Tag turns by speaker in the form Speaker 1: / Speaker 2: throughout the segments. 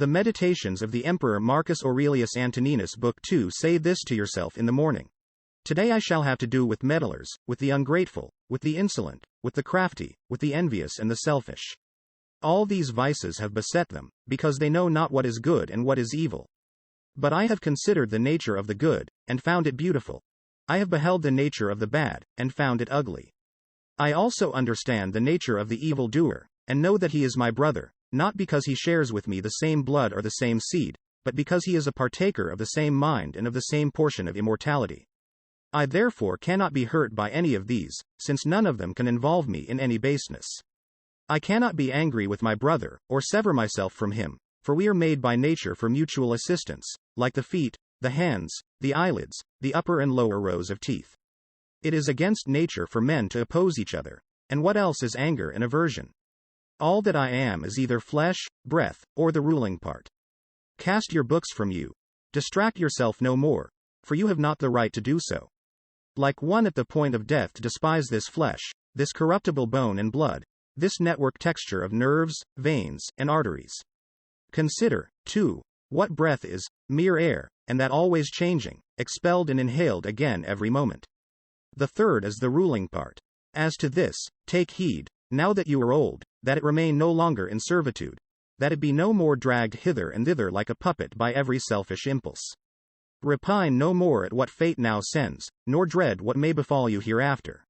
Speaker 1: The Meditations of the Emperor Marcus Aurelius Antoninus Book 2 say this to yourself in the morning. Today I shall have to do with meddlers, with the ungrateful, with the insolent, with the crafty, with the envious and the selfish. All these vices have beset them, because they know not what is good and what is evil. But I have considered the nature of the good, and found it beautiful. I have beheld the nature of the bad, and found it ugly. I also understand the nature of the evildoer, and know that he is my brother, not because he shares with me the same blood or the same seed, but because he is a partaker of the same mind and of the same portion of immortality. I therefore cannot be hurt by any of these, since none of them can involve me in any baseness. I cannot be angry with my brother, or sever myself from him, for we are made by nature for mutual assistance, like the feet, the hands, the eyelids, the upper and lower rows of teeth. It is against nature for men to oppose each other, and what else is anger and aversion? All that I am is either flesh, breath, or the ruling part. Cast your books from you. Distract yourself no more, for you have not the right to do so. Like one at the point of death, despise this flesh, this corruptible bone and blood, this network texture of nerves, veins, and arteries. Consider, too, what breath is, mere air, and that always changing, expelled and inhaled again every moment. The third is the ruling part. As to this, take heed, now that you are old, that it remain no longer in servitude, that it be no more dragged hither and thither like a puppet by every selfish impulse. Repine no more at what fate now sends, nor dread what may befall you hereafter.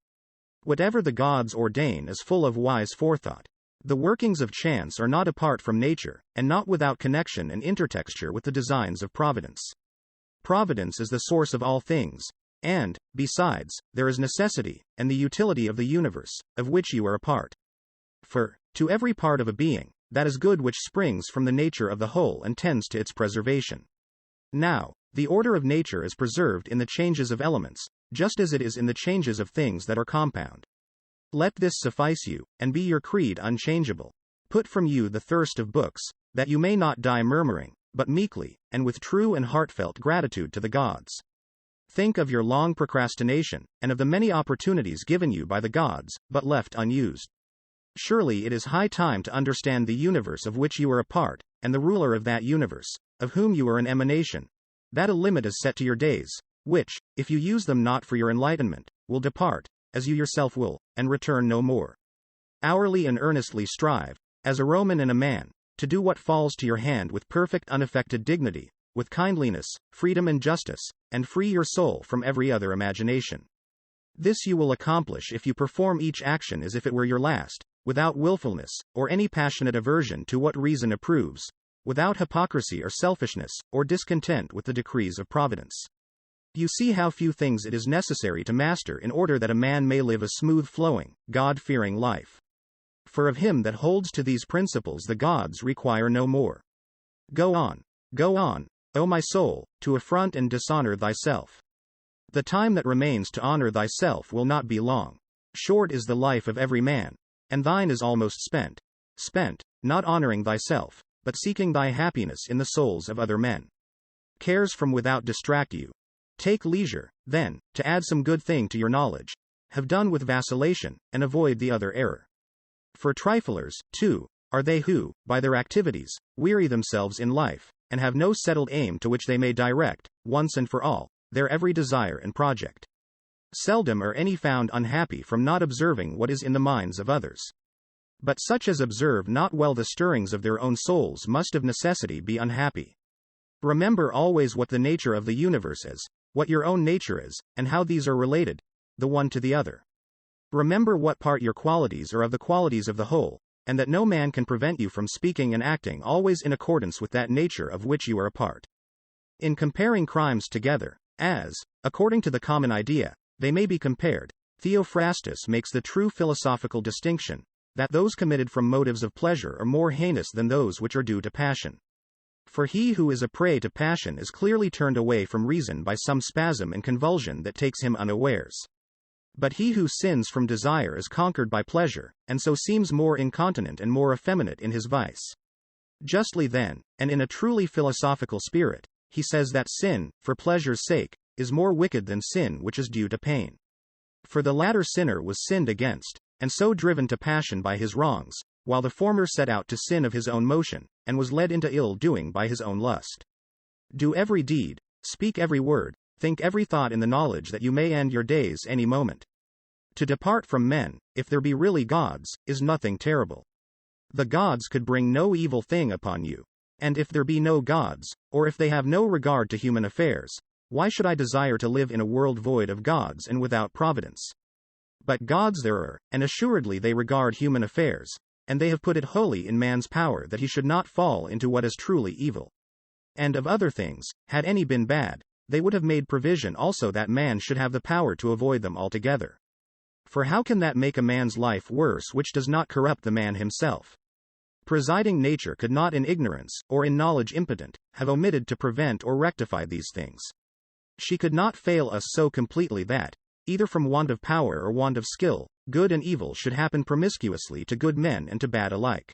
Speaker 1: Whatever the gods ordain is full of wise forethought. The workings of chance are not apart from nature, and not without connection and intertexture with the designs of providence. Providence is the source of all things, and, besides, there is necessity, and the utility of the universe, of which you are a part. For, to every part of a being, that is good which springs from the nature of the whole and tends to its preservation. Now, the order of nature is preserved in the changes of elements, just as it is in the changes of things that are compound. Let this suffice you, and be your creed unchangeable. Put from you the thirst of books, that you may not die murmuring, but meekly, and with true and heartfelt gratitude to the gods. Think of your long procrastination, and of the many opportunities given you by the gods, but left unused. Surely it is high time to understand the universe of which you are a part, and the ruler of that universe, of whom you are an emanation, that a limit is set to your days, which, if you use them not for your enlightenment, will depart, as you yourself will, and return no more. Hourly and earnestly strive, as a Roman and a man, to do what falls to your hand with perfect unaffected dignity, with kindliness, freedom and justice, and free your soul from every other imagination. This you will accomplish if you perform each action as if it were your last, without willfulness, or any passionate aversion to what reason approves, without hypocrisy or selfishness, or discontent with the decrees of providence. You see how few things it is necessary to master in order that a man may live a smooth-flowing, God-fearing life. For of him that holds to these principles the gods require no more. Go on, O my soul, to affront and dishonor thyself. The time that remains to honor thyself will not be long. Short is the life of every man, and thine is almost spent, not honoring thyself, but seeking thy happiness in the souls of other men. Cares from without distract you. Take leisure, then, to add some good thing to your knowledge. Have done with vacillation, and avoid the other error. For triflers, too, are they who, by their activities, weary themselves in life, and have no settled aim to which they may direct, once and for all, their every desire and project. Seldom are any found unhappy from not observing what is in the minds of others. But such as observe not well the stirrings of their own souls must of necessity be unhappy. Remember always what the nature of the universe is, what your own nature is, and how these are related, the one to the other. Remember what part your qualities are of the qualities of the whole, and that no man can prevent you from speaking and acting always in accordance with that nature of which you are a part. In comparing crimes together, as, according to the common idea, they may be compared, Theophrastus makes the true philosophical distinction, that those committed from motives of pleasure are more heinous than those which are due to passion. For he who is a prey to passion is clearly turned away from reason by some spasm and convulsion that takes him unawares. But he who sins from desire is conquered by pleasure, and so seems more incontinent and more effeminate in his vice. Justly then, and in a truly philosophical spirit, he says that sin, for pleasure's sake, is more wicked than sin which is due to pain. For the latter sinner was sinned against, and so driven to passion by his wrongs, while the former set out to sin of his own motion, and was led into ill doing by his own lust. Do every deed, speak every word, think every thought in the knowledge that you may end your days any moment. To depart from men, if there be really gods, is nothing terrible. The gods could bring no evil thing upon you. And if there be no gods, or if they have no regard to human affairs, why should I desire to live in a world void of gods and without providence? But gods there are, and assuredly they regard human affairs, and they have put it wholly in man's power that he should not fall into what is truly evil. And of other things, had any been bad, they would have made provision also that man should have the power to avoid them altogether. For how can that make a man's life worse which does not corrupt the man himself? Presiding nature could not in ignorance, or in knowledge impotent, have omitted to prevent or rectify these things. She could not fail us so completely that, either from want of power or want of skill, good and evil should happen promiscuously to good men and to bad alike.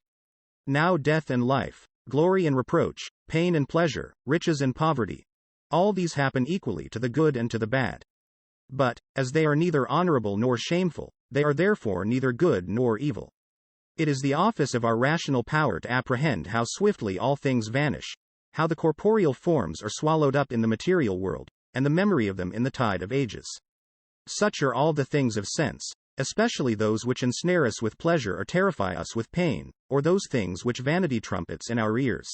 Speaker 1: Now death and life, glory and reproach, pain and pleasure, riches and poverty, all these happen equally to the good and to the bad. But, as they are neither honorable nor shameful, they are therefore neither good nor evil. It is the office of our rational power to apprehend how swiftly all things vanish, how the corporeal forms are swallowed up in the material world, and the memory of them in the tide of ages. Such are all the things of sense, especially those which ensnare us with pleasure or terrify us with pain, or those things which vanity trumpets in our ears.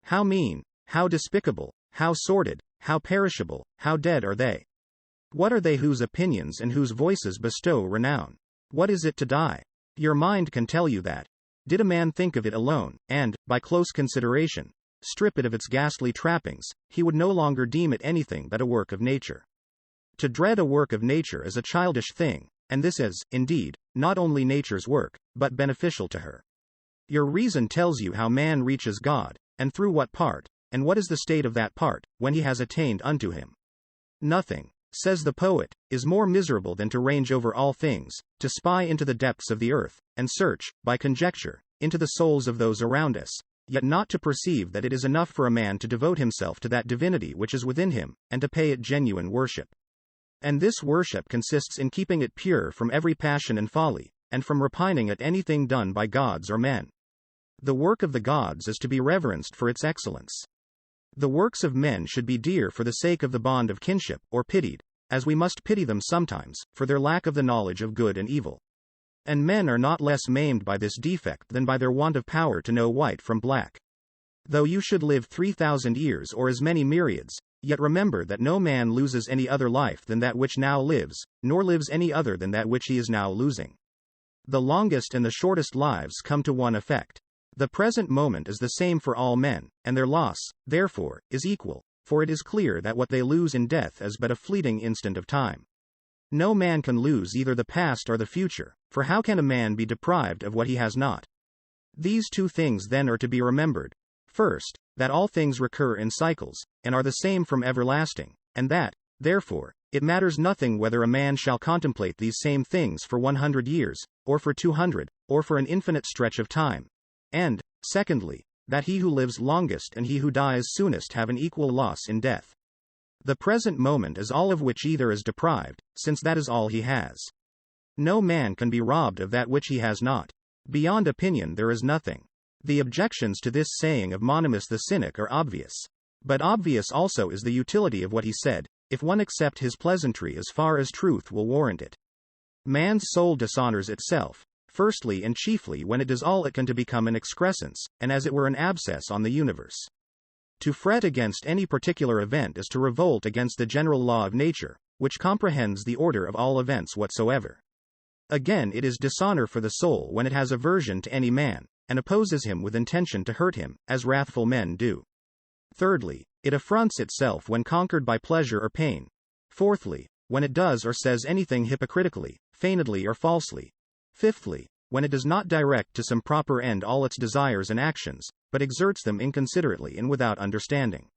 Speaker 1: How mean, how despicable, how sordid, how perishable, how dead are they! What are they whose opinions and whose voices bestow renown? What is it to die? Your mind can tell you that. Did a man think of it alone, and, by close consideration, strip it of its ghastly trappings, he would no longer deem it anything but a work of nature. To dread a work of nature is a childish thing, and this is, indeed, not only nature's work, but beneficial to her. Your reason tells you how man reaches God, and through what part, and what is the state of that part, when he has attained unto him. Nothing, says the poet, is more miserable than to range over all things, to spy into the depths of the earth, and search, by conjecture, into the souls of those around us, yet not to perceive that it is enough for a man to devote himself to that divinity which is within him, and to pay it genuine worship. And this worship consists in keeping it pure from every passion and folly, and from repining at anything done by gods or men. The work of the gods is to be reverenced for its excellence. The works of men should be dear for the sake of the bond of kinship, or pitied, as we must pity them sometimes, for their lack of the knowledge of good and evil. And men are not less maimed by this defect than by their want of power to know white from black. Though you should live 3,000 years or as many myriads, yet remember that no man loses any other life than that which now lives, nor lives any other than that which he is now losing. The longest and the shortest lives come to one effect. The present moment is the same for all men, and their loss, therefore, is equal, for it is clear that what they lose in death is but a fleeting instant of time. No man can lose either the past or the future, for how can a man be deprived of what he has not? These two things then are to be remembered. First, that all things recur in cycles, and are the same from everlasting, and that, therefore, it matters nothing whether a man shall contemplate these same things for 100 years, or for 200, or for an infinite stretch of time. And, secondly, that he who lives longest and he who dies soonest have an equal loss in death. The present moment is all of which either is deprived, since that is all he has. No man can be robbed of that which he has not. Beyond opinion there is nothing. The objections to this saying of Monimus the Cynic are obvious. But obvious also is the utility of what he said, if one accept his pleasantry as far as truth will warrant it. Man's soul dishonors itself, firstly and chiefly when it does all it can to become an excrescence, and as it were an abscess on the universe. To fret against any particular event is to revolt against the general law of nature, which comprehends the order of all events whatsoever. Again, it is dishonor for the soul when it has aversion to any man, and opposes him with intention to hurt him, as wrathful men do. Thirdly, it affronts itself when conquered by pleasure or pain. Fourthly, when it does or says anything hypocritically, feignedly or falsely. Fifthly, when it does not direct to some proper end all its desires and actions, but exerts them inconsiderately and without understanding.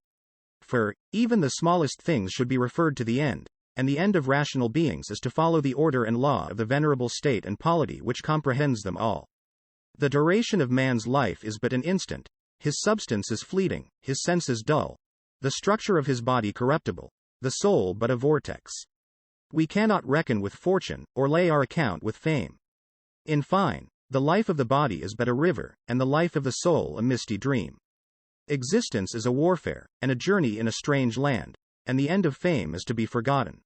Speaker 1: For, even the smallest things should be referred to the end, and the end of rational beings is to follow the order and law of the venerable state and polity which comprehends them all. The duration of man's life is but an instant, his substance is fleeting, his senses dull, the structure of his body corruptible, the soul but a vortex. We cannot reckon with fortune, or lay our account with fame. In fine, The life of the body is but a river, and the life of the soul a misty dream. Existence is a warfare, and a journey in a strange land, and the end of fame is to be forgotten.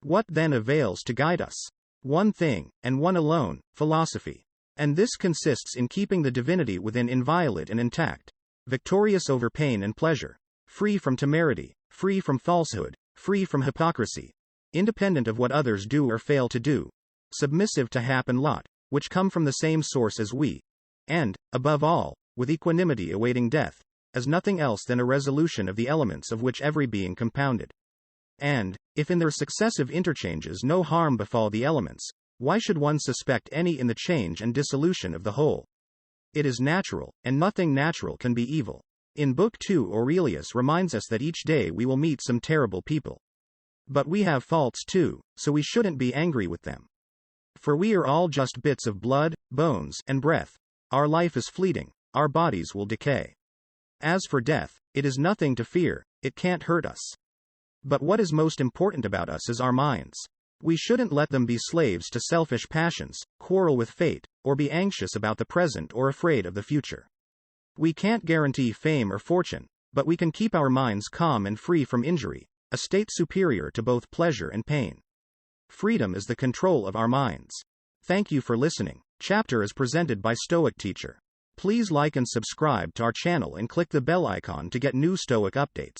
Speaker 1: What then avails to guide us? One thing, and one alone, philosophy. And this consists in keeping the divinity within inviolate and intact, victorious over pain and pleasure, free from temerity, free from falsehood, free from hypocrisy, independent of what others do or fail to do, submissive to hap and lot, which come from the same source as we, and, above all, with equanimity awaiting death, as nothing else than a resolution of the elements of which every being compounded. And, if in their successive interchanges no harm befall the elements, why should one suspect any in the change and dissolution of the whole? It is natural, and nothing natural can be evil. In Book 2 Aurelius reminds us that each day we will meet some terrible people. But we have faults too, so we shouldn't be angry with them. For we are all just bits of blood, bones, and breath. Our life is fleeting, our bodies will decay. As for death, it is nothing to fear, it can't hurt us. But what is most important about us is our minds. We shouldn't let them be slaves to selfish passions, quarrel with fate, or be anxious about the present or afraid of the future. We can't guarantee fame or fortune, but we can keep our minds calm and free from injury, a state superior to both pleasure and pain. Freedom is the control of our minds. Thank you for listening. Chapter is presented by Stoic Teacher. Please like and subscribe to our channel and click the bell icon to get new Stoic updates.